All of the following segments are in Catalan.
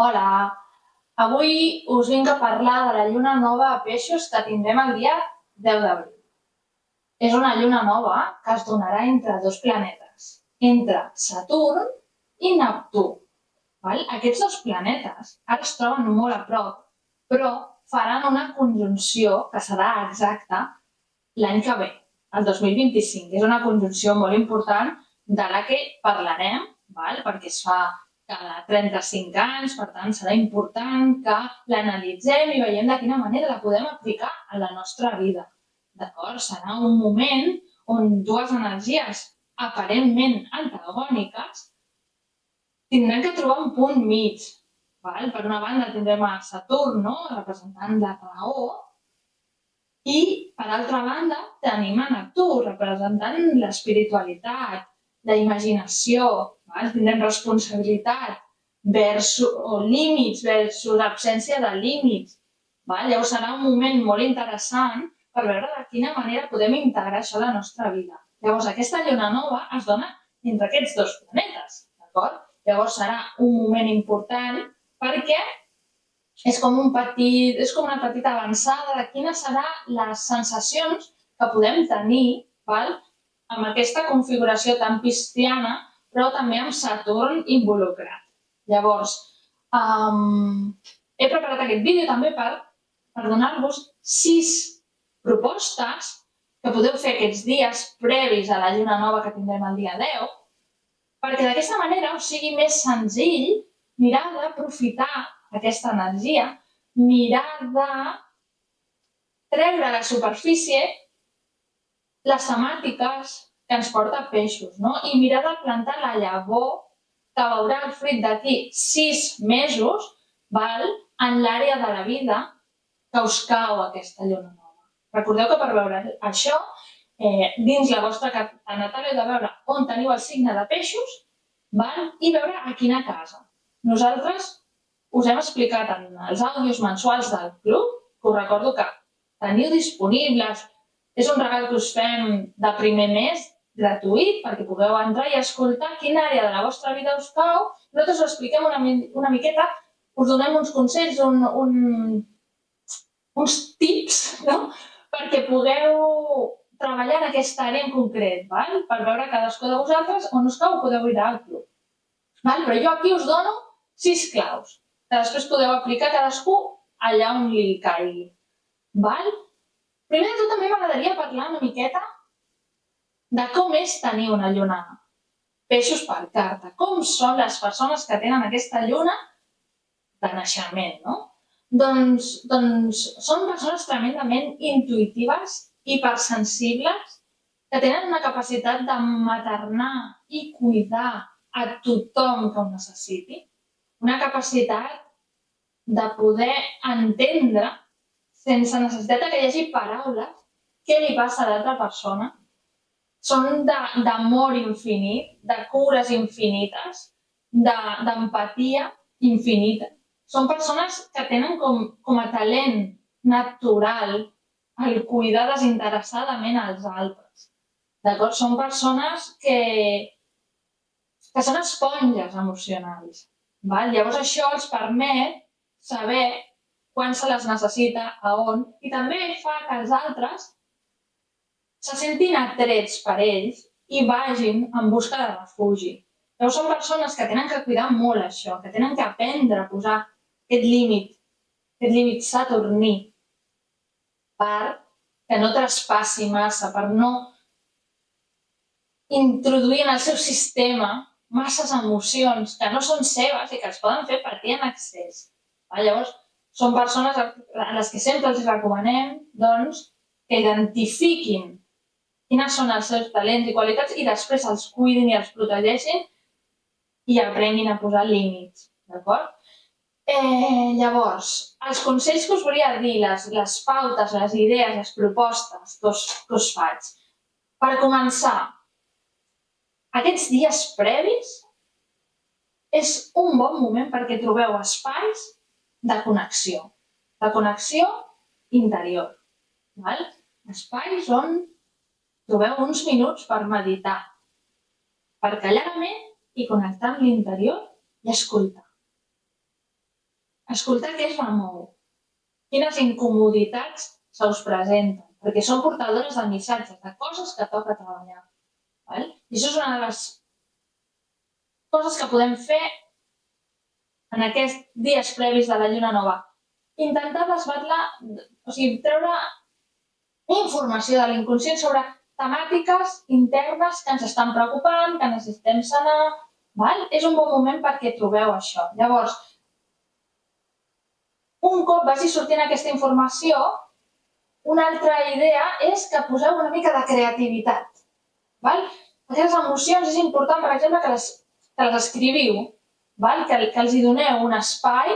Hola, avui us vinc a parlar de la lluna nova a peixos que tindrem el dia 10 d'abril. És una lluna nova que es donarà entre dos planetes, entre Saturn i Neptú. Val? Aquests dos planetes ara es troben molt a prop, però faran una conjunció que serà exacta l'any que ve, el 2025. És una conjunció molt important de la que parlarem, val? Perquè es fa cada 35 anys, per tant serà important que l'analitzem i veiem de quina manera la podem aplicar a la nostra vida. D'acord? Serà un moment on dues energies aparentment antagòniques tindrem que trobar un punt mig. Val? Per una banda tindrem a Saturn, no? Representant la raó, i per altra banda tenim a Neptú, representant l'espiritualitat, la imaginació, val? Tindrem responsabilitat o límits versus absència de límits. Val? Llavors serà un moment molt interessant per veure de quina manera podem integrar això a la nostra vida. Llavors aquesta lluna nova es dona entre aquests dos planetes, d'acord? Llavors serà un moment important perquè és com una petita avançada de quines seran les sensacions que podem tenir, val? Amb aquesta configuració tan pisciana, però també amb Saturn involucrat. Llavors, he preparat aquest vídeo també per donar-vos 6 propostes que podeu fer aquests dies previs a la lluna nova que tindrem el dia 10, perquè d'aquesta manera us sigui més senzill mirar d'aprofitar aquesta energia, mirar de treure a la superfície les temàtiques que ens porta peixos, no? I mirar de plantar la llavor que veurà el fruit d'aquí 6 mesos, val? En l'àrea de la vida que us cau aquesta lluna nova. Recordeu que per veure això, dins la vostra carta natal heu de veure on teniu el signe de peixos, val? I veure a quina casa. Nosaltres us hem explicat en els àudios mensuals del club, que us recordo que teniu disponibles, és un regal que us fem de primer mes, gratuït, perquè pugueu entrar i escoltar quina àrea de la vostra vida us cau. Nosaltres us expliquem una miqueta, us donem uns consells, uns tips, no? Perquè pugueu treballar en aquesta àrea en concret, val? Per veure cadascú de vosaltres on us cau podeu ir al club. Val? Però jo aquí us dono 6 claus, que després podeu aplicar cadascú allà on li caigui. Val? Primer de tot també m'agradaria parlar una miqueta de com és tenir una lluna peixos per carta. Com són les persones que tenen aquesta lluna de naixement, no? Doncs són persones tremendament intuïtives, hipersensibles, que tenen una capacitat de maternar i cuidar a tothom que ho necessiti, una capacitat de poder entendre, sense necessitat que hi hagi paraules, què li passa a l'altra persona. Són d'amor infinit, de cures infinites, d'empatia infinita. Són persones que tenen com a talent natural el cuidar desinteressadament als altres. D'acord? Són persones que són esponges emocionals. Val? Llavors això els permet saber quan se les necessita, a on, i també fa que els altres se sentin atrets per ells i vagin en busca de refugi. Llavors són persones que tenen que cuidar molt això, que tenen que aprendre a posar aquest límit saturní, perquè no traspassi massa, per no introduir en el seu sistema masses emocions que no són seves i que els poden fer patir en excés. Llavors, són persones a les que sempre els recomanem que identifiquin quines són els seus talents i qualitats i després els cuidin i els protegeixin i aprenguin a posar límits. D'acord? Llavors, els consells que us volia dir, les pautes, les idees, les propostes que us faig. Per començar, aquests dies previs és un bon moment perquè trobeu espais de connexió interior. Val? Espais on trobeu uns minuts per meditar, per callar la ment i connectar amb l'interior i escoltar. escoltar què es remou, quines incomoditats se us presenten, perquè són portadores de missatges, de coses que toca treballar. Val? I això és una de les coses que podem fer en aquests dies previs de la lluna nova. Intentar desvelar, treure informació de l'inconscient sobre temàtiques internes que ens estan preocupant, que necessitem sanar. Val? És un bon moment perquè trobeu això. Llavors, un cop vagi sortint aquesta informació, una altra idea és que poseu una mica de creativitat. Val? Aquestes emocions és important, per exemple, que les escriviu, val? Que els hi doneu un espai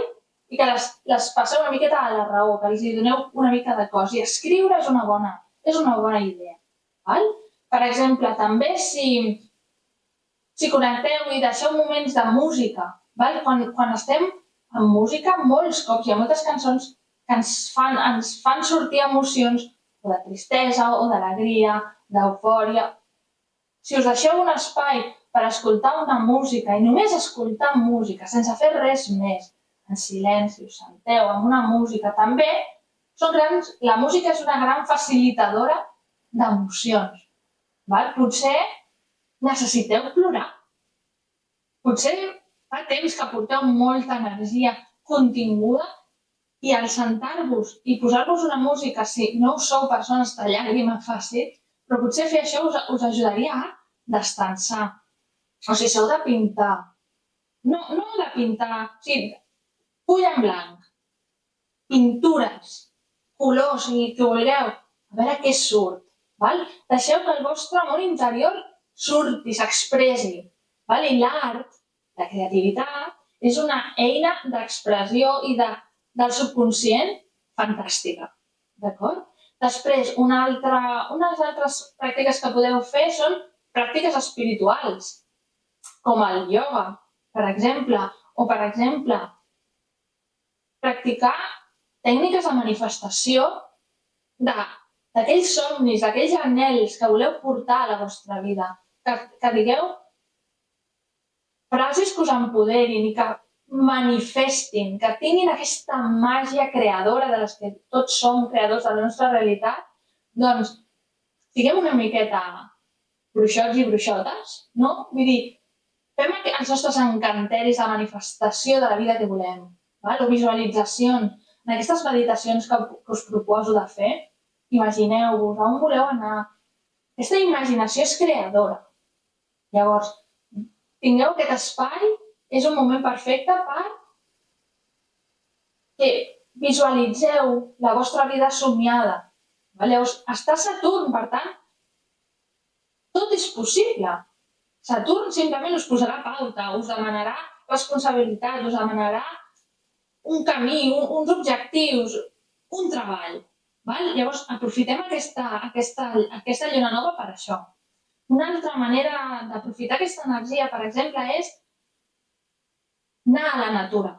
i que les passeu una miqueta a la raó, que els hi doneu una mica de cos. I escriure és una bona idea. Val? Per exemple, també si connecteu i deixeu moments de música, val? Quan estem en música, molts cops hi ha moltes cançons que ens fan sortir emocions o de tristesa o d'alegria, d'eufòria. Si us deixeu un espai per escoltar una música i només escoltar música, sense fer res més, en silenci, us senteu amb una música, també la música és una gran facilitadora d'emocions. Potser necessiteu plorar. Potser fa temps que porteu molta energia continguda i al sentar-vos i posar-vos una música, si no us sou persones de llàgrima fàcil, però potser fer això us ajudaria a descansar. O si sou de pintar, no de pintar, full en blanc, pintures, colors, el que vulgueu, a veure què surt. Val? Deixeu que el vostre món interior surti, s'expressi. Val? I l'art, la creativitat, és una eina d'expressió i del subconscient fantàstica. D'acord? Després, unes altres pràctiques que podeu fer són pràctiques espirituals, com el ioga, per exemple, o, per exemple, practicar tècniques de manifestació d'aquells somnis, d'aquells anhels que voleu portar a la vostra vida, que digueu frases que us empoderin i que manifestin, que tinguin aquesta màgia creadora de les que tots som creadors de la nostra realitat, doncs siguem una miqueta bruixots i bruixotes, no? Vull dir, fem els nostres encanteris de manifestació de la vida que volem, o visualitzacions. En aquestes meditacions que us proposo de fer, imagineu-vos on voleu anar. Aquesta imaginació és creadora. Llavors, tingueu aquest espai, és un moment perfecte per que visualitzeu la vostra vida somiada. Llavors, està Saturn, per tant, tot és possible. Saturn simplement us posarà pauta, us demanarà responsabilitat, us demanarà un camí, uns objectius, un treball. Llavors, aprofitem aquesta lluna nova per això. Una altra manera d'aprofitar aquesta energia, per exemple, és anar a la natura,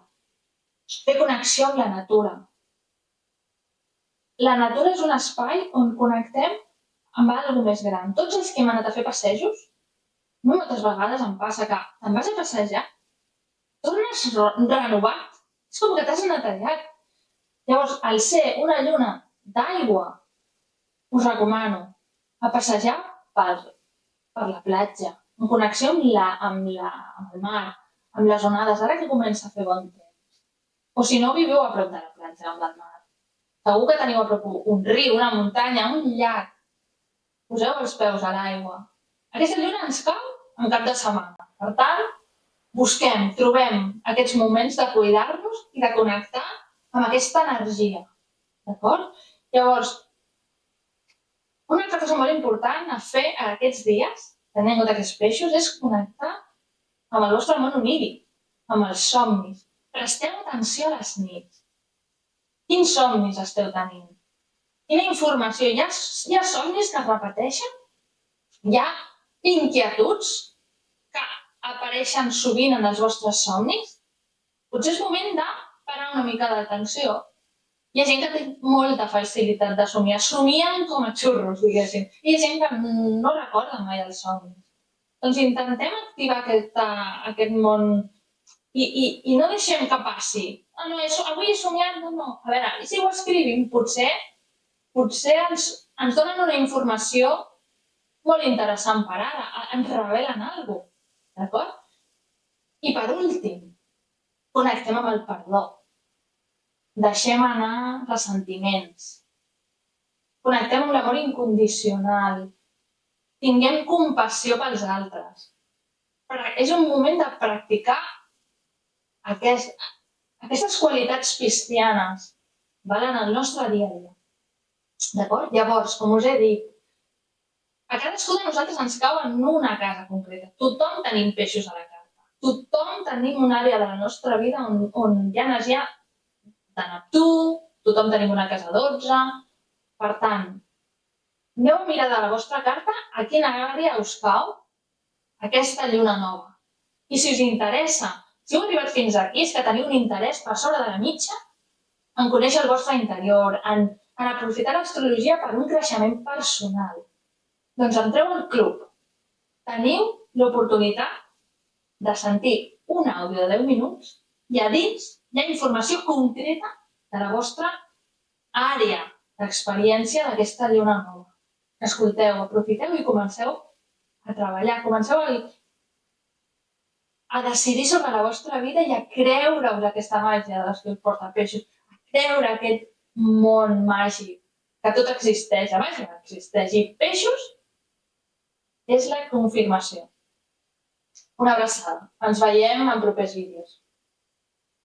fer connexió amb la natura. La natura és un espai on connectem amb alguna més gran. Tots els que hem anat a fer passejos, moltes vegades em passa que te'n vas a passejar, tornes renovat, és com que t'has netedat. Llavors, al ser una lluna d'aigua, us recomano a passejar per la platja, en connexió amb el mar, amb les onades, ara que comença a fer bon temps. O si no viveu a prop de la platja, amb el mar. Segur que teniu a prop un riu, una muntanya, un llac. Poseu els peus a l'aigua. Aquesta lluna ens cau en cap de setmana. Per tant, trobem aquests moments de cuidar-nos i de connectar amb aquesta energia. D'acord? Llavors, una altra cosa molt important a fer aquests dies, tenint en compte aquests peixos, és connectar amb el vostre món oníric, amb els somnis. Presteu atenció a les nits. Quins somnis esteu tenint? Quina informació? Hi ha somnis que es repeteixen? Hi ha inquietuds que apareixen sovint en els vostres somnis? Potser és moment de parar una mica d'atenció. Hi ha gent que té molta facilitat de somiar. Somien com a xurros, diguéssim. I hi ha gent que no recorda mai els somnis. Doncs intentem activar aquest món I no deixem que passi. No, avui he somiat, no. A veure, si ho escrivim, potser ens donen una informació molt interessant per ara, ens revelen alguna cosa, d'acord? I per últim, connectem amb el perdó. Deixem anar ressentiments. Connectem amb l'amor incondicional. Tinguem compassió pels altres. És un moment de practicar aquestes qualitats cristianes en el nostre dia a dia. D'acord? Llavors, com us he dit, a cadascú de nosaltres ens cau en una casa concreta. Tothom tenim peixos a la carta. Tothom tenim una àrea de la nostra vida on hi ha energia de Neptú, tothom tenim una casa 12. Per tant, aneu a mirar de la vostra carta a quina àrea us cau aquesta lluna nova. I si us interessa, si heu arribat fins aquí, és que teniu un interès per sobre de la mitja en conèixer el vostre interior, en aprofitar l'astrologia per un creixement personal. Doncs entreu al club. Teniu l'oportunitat de sentir un àudio de 10 minuts i a dins hi ha informació concreta de la vostra àrea d'experiència d'aquesta lluna nova. Escolteu, aprofiteu i comenceu a treballar, comenceu a decidir sobre la vostra vida i a creure-us aquesta màgia de les que us porta peixos, a creure aquest món màgic, que tot existeix, la màgia existeix, i peixos és la confirmació. Una abraçada. Ens veiem en propers vídeos.